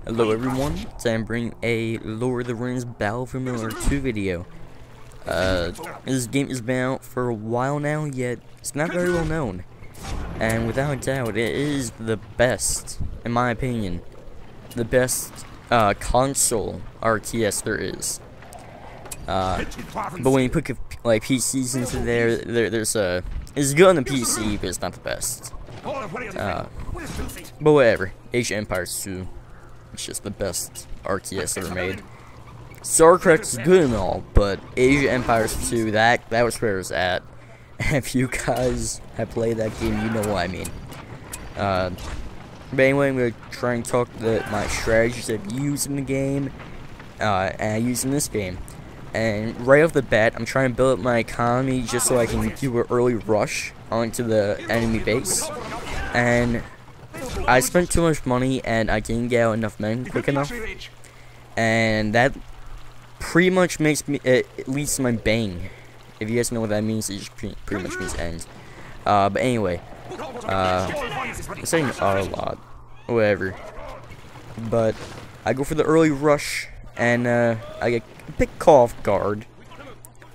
Hello everyone, today I'm bringing a Lord of the Rings Battlefield 2 video. This game has been out for a while now, yet it's not very well known. And without a doubt, it is the best, in my opinion, the best console RTS there is. But when you put like PCs into it's good on the PC, but it's not the best. But whatever, Age of Empires 2. It's just the best RTS ever made. StarCraft is good and all, but Age of Empires 2, that was where it was at. And if you guys have played that game, you know what I mean. But anyway, I'm going to try and talk my strategies I've used in the game, and I use in this game. And right off the bat, I'm trying to build up my economy just so I can do an early rush onto the enemy base. And I spent too much money and I didn't get out enough men quick enough, and that pretty much makes me, it leads to my bang. If you guys know what that means, it just pretty much means end. But anyway, I'm saying R a lot, whatever. But I go for the early rush and I get a bit caught off guard.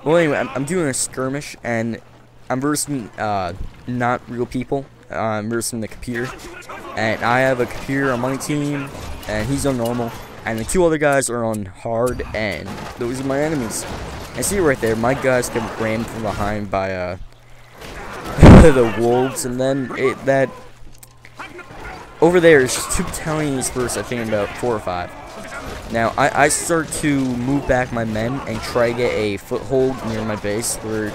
Well, anyway, I'm doing a skirmish and I'm versing not real people. I'm versing the computer. And I have a computer on my team, and he's on normal, and the two other guys are on hard, and those are my enemies. And see right there, my guys get rammed from behind by the wolves, and then over there is just two battalions versus I think about 4 or 5. Now I start to move back my men and try to get a foothold near my base where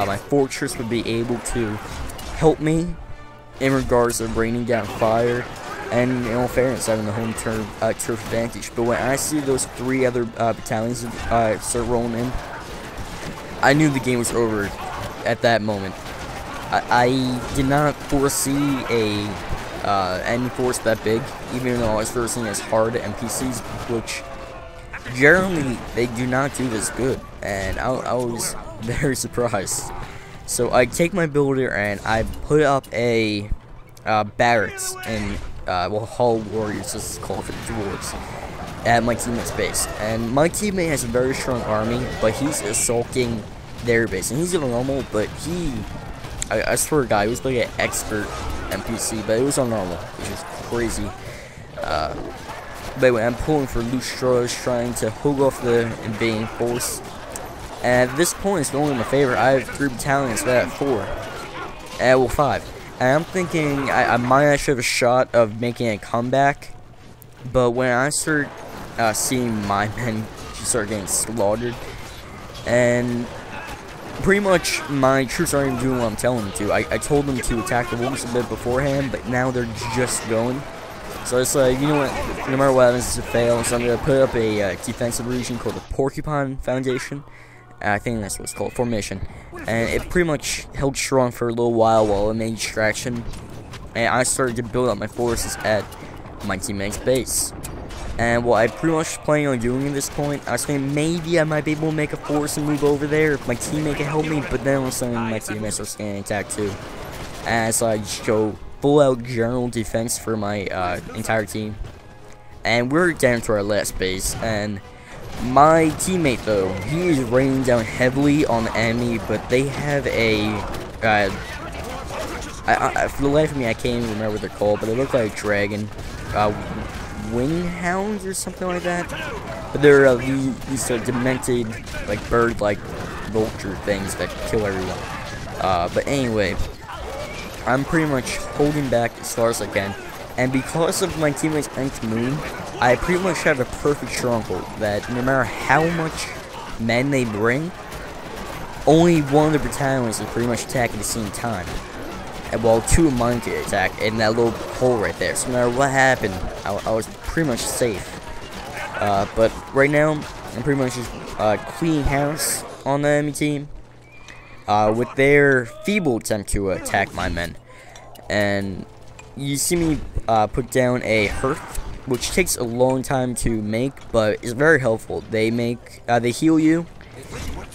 my fortress would be able to help me in regards to raining down fire, and in all fairness, having the home turf advantage. But when I see those 3 other battalions start rolling in, I knew the game was over at that moment. I did not foresee a enemy force that big, even though I was versing as hard NPCs, which generally they do not do this good, and I was very surprised. So I take my builder and I put up a barracks in Hall Warriors, this is called for the dwarves, at my teammate's base. And my teammate has a very strong army, but he's assaulting their base. And he's on normal, but I swear to God, he was like an expert NPC, but it was on normal, which is crazy. But anyway, I'm pulling for loose straws, trying to hold off the invading force. And at this point, it's going in my favor. I have 3 battalions, but I have 4. Well, 5. And I'm thinking I might actually have a shot of making a comeback. But when I start seeing my men start getting slaughtered, and pretty much my troops aren't even doing what I'm telling them to. I told them to attack the wolves a bit beforehand, but now they're just going. So it's like, you know what, no matter what happens, it's a fail. So I'm going to put up a defensive region called the Porcupine Foundation. I think that's what it's called, formation. And it pretty much held strong for a little while it made distraction. And I started to build up my forces at my teammate's base. And what I pretty much planning on doing at this point, I was thinking maybe I might be able to make a force and move over there if my teammate can help me. But then all of a sudden my teammates starts getting attacked too. And so I just go full out general defense for my entire team. And we're down to our last base, and my teammate, though, he is raining down heavily on the enemy, but they have a, for the life of me, I can't even remember what they're called, but they look like a dragon, wing hounds or something like that, but they're these demented, like, bird-like vulture things that kill everyone. But anyway, I'm pretty much holding back as far as I can, and because of my teammate's nth moon, I pretty much have a perfect stronghold that no matter how much men they bring, only one of the battalions is pretty much attacking at the same time. And while 2 of mine could attack in that little hole right there. So no matter what happened, I was pretty much safe. But right now, I'm pretty much just cleaning house on the enemy team with their feeble attempt to attack my men. And you see me put down a hearth, which takes a long time to make, but is very helpful. They heal you,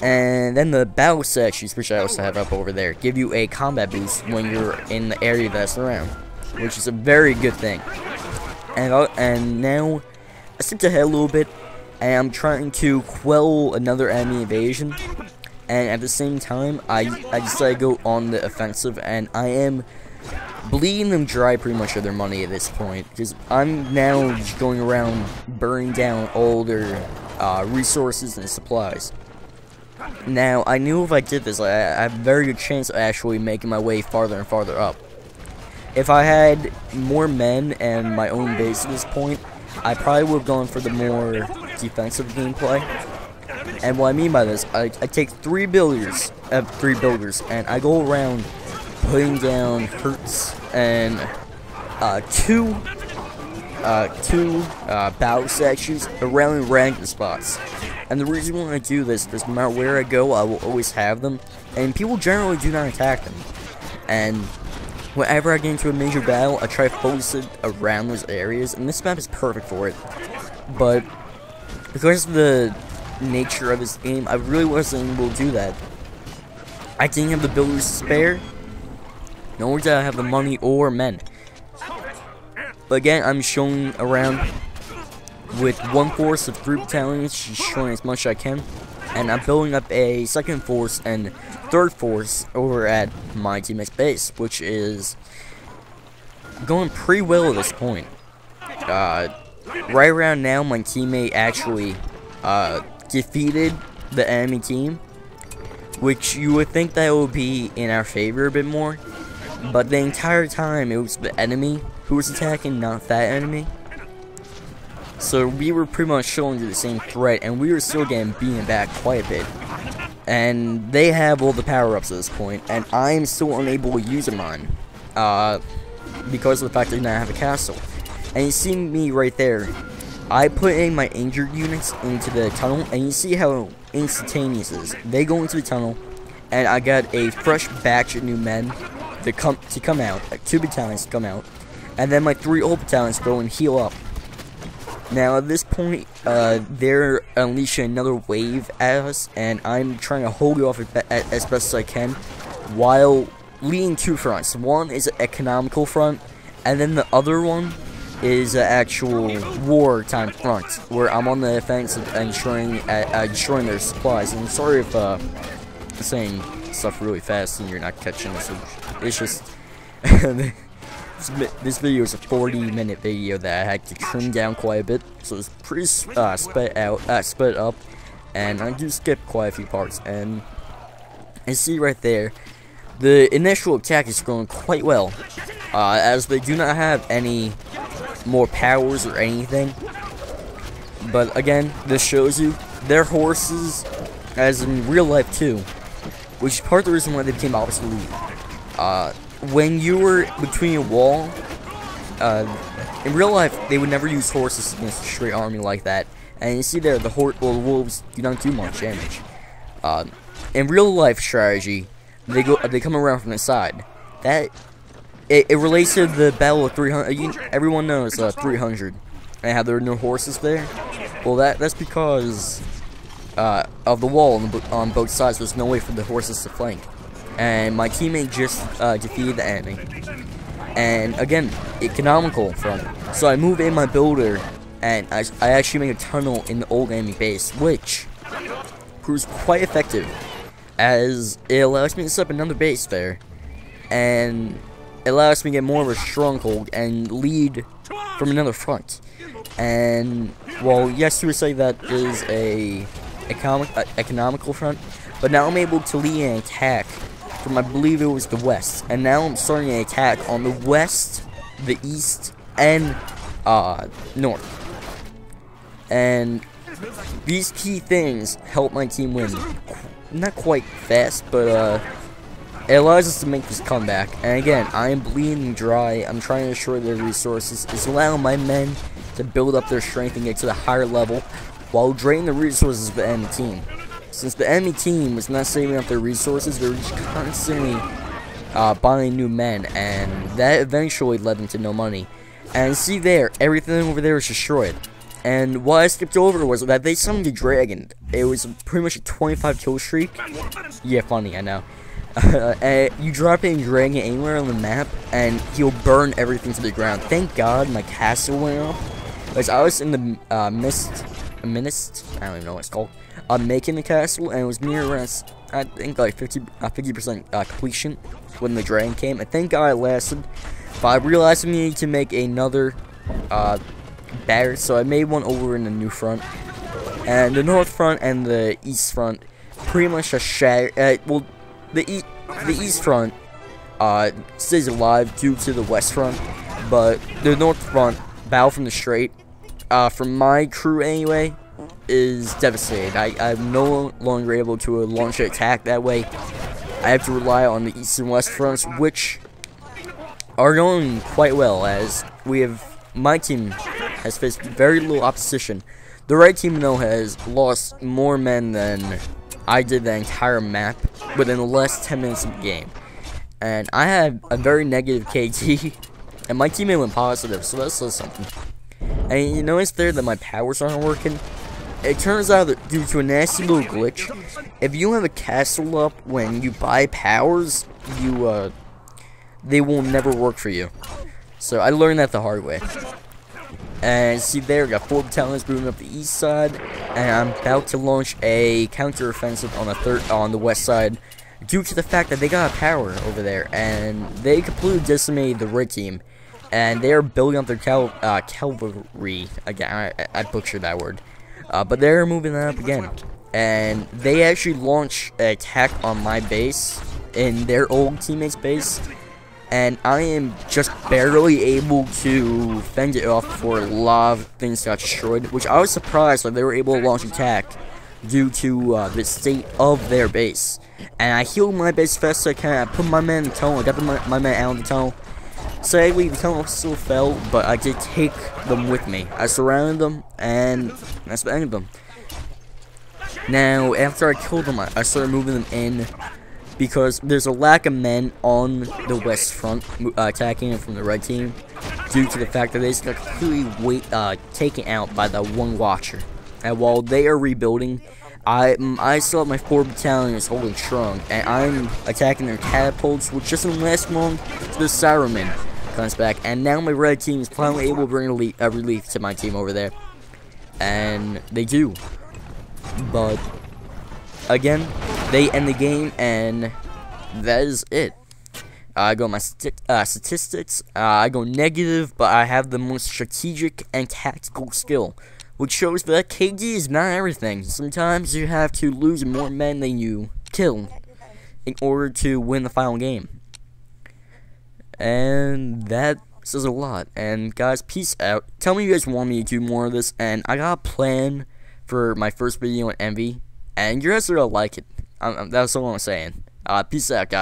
and then the battle sections, which I also have up over there, give you a combat boost when you're in the area that's around, which is a very good thing. And now skipped ahead a little bit, and I'm trying to quell another enemy invasion. And at the same time, I decided to go on the offensive, and I am bleeding them dry pretty much of their money at this point, because I'm now just going around burning down all their resources and supplies. Now, I knew if I did this, I have a very good chance of actually making my way farther and farther up. If I had more men and my own base at this point, I probably would have gone for the more defensive gameplay. And what I mean by this, I take three builders, and I go around putting down hurts and two battle statues around random spots. And the reason why I do this is no matter where I go, I will always have them, and people generally do not attack them. And whenever I get into a major battle, I try to focus it around those areas, and this map is perfect for it. But because of the nature of this game, I really wasn't able to do that. I didn't have the builders to spare, nor did I have the money or men. But again, I'm showing around with one force of 3 battalions, just showing as much as I can, and I'm building up a second force and third force over at my teammate's base, which is going pretty well at this point. Right around now, my teammate actually defeated the enemy team, which you would think that it would be in our favor a bit more, but the entire time it was the enemy who was attacking, not that enemy. So we were pretty much showing the same threat, and we were still getting beaten back quite a bit. And they have all the power-ups at this point, and I'm still unable to use them on, because of the fact that I do not have a castle. And you see me right there. I put in my injured units into the tunnel, and you see how instantaneous it is. They go into the tunnel, and I got a fresh batch of new men to come out, like 2 battalions to come out, and then my 3 old battalions go and heal up. Now at this point, they're unleashing another wave at us, and I'm trying to hold it off as best as I can, while leading 2 fronts. One is an economical front, and then the other one is an actual wartime front, where I'm on the offensive and destroying their supplies. And I'm sorry if I'm saying stuff really fast and you're not catching this. It's just this video is a 40-minute video that I had to trim down quite a bit, so it's pretty sped up, and I do skip quite a few parts. And you see right there, the initial attack is going quite well, as they do not have any more powers or anything. But again, this shows you their horses, as in real life too, which is part of the reason why they became obsolete. When you were between a wall, in real life, they would never use horses against a straight army like that. And you see there, the wolves do not do much damage. In real life strategy, they come around from the side. It relates to the Battle of 300. Everyone knows 300, and how there are no horses there. Well, that's because of the wall on both sides. There's no way for the horses to flank. And my teammate just defeated the enemy. And again, economical front. So I move in my builder, and I actually make a tunnel in the old enemy base, which proves quite effective, as it allows me to set up another base there, and it allows me to get more of a stronghold and lead from another front. And well, yes, you would say that is a economical front, but now I'm able to lead an attack from, I believe it was the west, and now I'm starting an attack on the west, the east, and north. And these key things help my team win. Not quite fast, but it allows us to make this comeback. And again, I am bleeding dry. I'm trying to destroy their resources. It's allowing my men to build up their strength and get to the higher level, while draining the resources of the enemy team. Since the enemy team was not saving up their resources, they were just constantly buying new men, and that eventually led them to no money. And see there, everything over there was destroyed. And what I skipped over was that they summoned a dragon. It was pretty much a 25 kill streak. Yeah, funny, I know. You drop a dragon anywhere on the map, and he'll burn everything to the ground. Thank God my castle went up, Because I was in the I don't even know what it's called, making the castle, and it was near around, I think, like 50% completion when the dragon came. And thank God it lasted. But I realized I needed to make another barrier, so I made one over in the new front. And the north front and the east front pretty much just shattered. Well, the east front stays alive due to the west front, but the north front, Battle from the Strait, from my crew anyway, is devastated. I'm no longer able to launch an attack that way. I have to rely on the east and west fronts, which are going quite well, as my team has faced very little opposition. The right team, though, has lost more men than I did the entire map within the last 10 minutes of the game. And I had a very negative KT, and my teammate went positive, so that says something. And you notice there that my powers aren't working? It turns out that due to a nasty little glitch, if you have a castle up when you buy powers, they will never work for you. So I learned that the hard way. And see there, we got 4 battalions moving up the east side, and I'm about to launch a counter-offensive on the west side, due to the fact that they got a power over there, and they completely decimated the red team, and they are building up their cavalry again. I butchered that word, but they're moving that up again, and they actually launched an attack on my base in their old teammate's base. And I am just barely able to fend it off before a lot of things got destroyed, which I was surprised that they were able to launch an attack due to the state of their base. And I healed my base fast as I can. I put my men in the tunnel. I got my men out of the tunnel. Sadly, the tunnel still fell, but I did take them with me. I surrounded them, and that's the end of them. Now, after I killed them, I started moving them in, because there's a lack of men on the west front attacking them from the red team, due to the fact that they just got completely taken out by the one watcher. And while they are rebuilding, I still have my 4 battalions holding strong, and I'm attacking their catapults, which doesn't last long till the Cyberman comes back. And now my red team is finally able to bring a relief to my team over there, and they do. But again, they end the game, and that is it. I go my statistics. I go negative, but I have the most strategic and tactical skill, which shows that KD is not everything. Sometimes you have to lose more men than you kill in order to win the final game. And that says a lot. And guys, peace out. Tell me you guys want me to do more of this, and I got a plan for my first video on Envy, and you guys are gonna like it. That's all I'm saying. Peace out, guys.